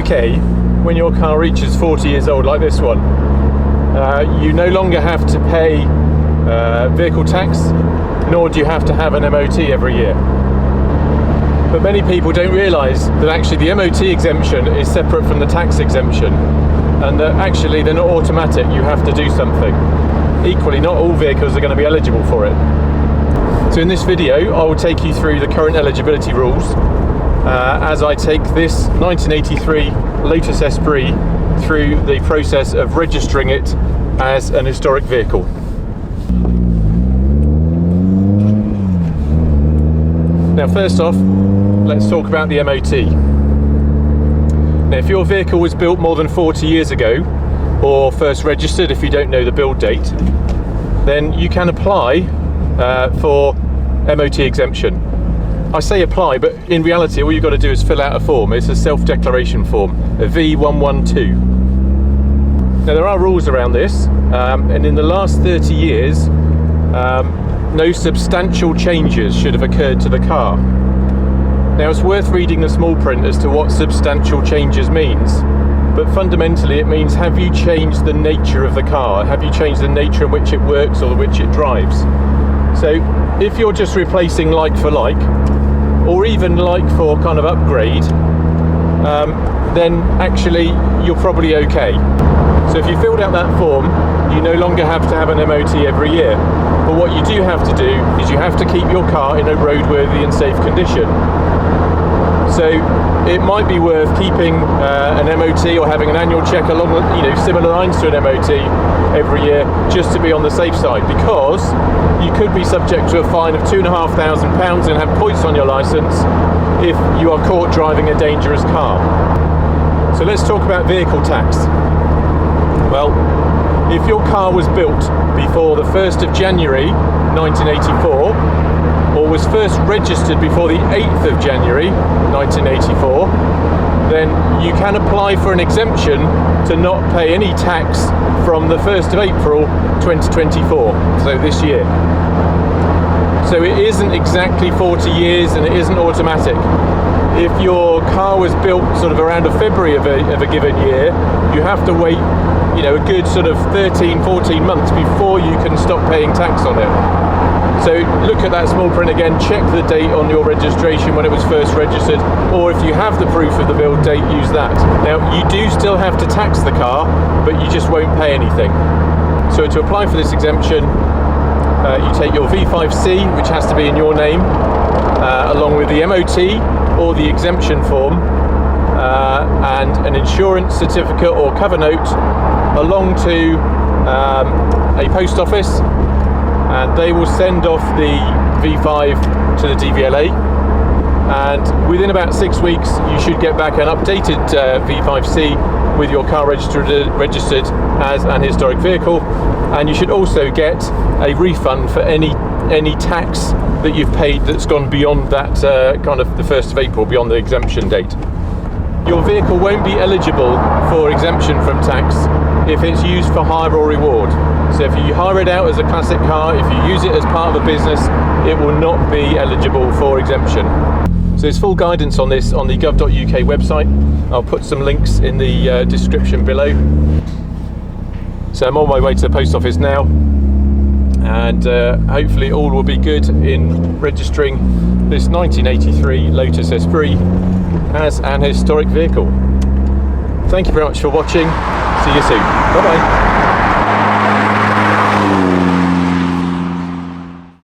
UK, when your car reaches 40 years old, like this one, you no longer have to pay vehicle tax, nor do you have to have an MOT every year. But many people don't realise that actually the MOT exemption is separate from the tax exemption, and that actually they're not automatic, you have to do something. Equally, not all vehicles are going to be eligible for it. So in this video, I will take you through the current eligibility rules as I take this 1983 Lotus Esprit through the process of registering it as an historic vehicle. Now first off, let's talk about the MOT. Now if your vehicle was built more than 40 years ago, or first registered if you don't know the build date, then you can apply for MOT exemption. I say apply, but in reality all you've got to do is fill out a form. It's a self-declaration form, a V112. Now there are rules around this, and in the last 30 years no substantial changes should have occurred to the car. Now it's worth reading the small print as to what substantial changes means, but fundamentally it means, have you changed the nature of the car? Have you changed the nature in which it works or which it drives? So if you're just replacing like for like, or even like for kind of upgrade, then actually you're probably okay. So if you filled out that form, you no longer have to have an MOT every year. But what you do have to do is you have to keep your car in a roadworthy and safe condition. So it might be worth keeping an MOT or having an annual check along similar lines to an MOT every year, just to be on the safe side, because you could be subject to a fine of £2,500 and have points on your licence if you are caught driving a dangerous car. So let's talk about vehicle tax. Well, if your car was built before the 1st of January 1984, or was first registered before the 8th of January 1984, then you can apply for an exemption to not pay any tax from the 1st of April 2024, so this year. So it isn't exactly 40 years and it isn't automatic. If your car was built sort of around February of a given year, you have to wait a good sort of 13-14 months before you can stop paying tax on it. So look at that small print again, check the date on your registration when it was first registered, or if you have the proof of the build date, use that. Now you do still have to tax the car, but you just won't pay anything. So to apply for this exemption, you take your V5C, which has to be in your name, along with the MOT or the exemption form, and an insurance certificate or cover note, along to a post office, and they will send off the V5 to the DVLA, and within about 6 weeks you should get back an updated V5C with your car registered as an historic vehicle, and you should also get a refund for any tax that you've paid that's gone beyond that kind of the 1st of April, beyond the exemption date. Your vehicle won't be eligible for exemption from tax if it's used for hire or reward. So if you hire it out as a classic car, if you use it as part of a business, it will not be eligible for exemption. So there's full guidance on this on the gov.uk website. I'll put some links in the description below. So I'm on my way to the post office now, and hopefully all will be good in registering this 1983 Lotus Esprit as an historic vehicle. Thank you very much for watching. See you soon. Bye bye.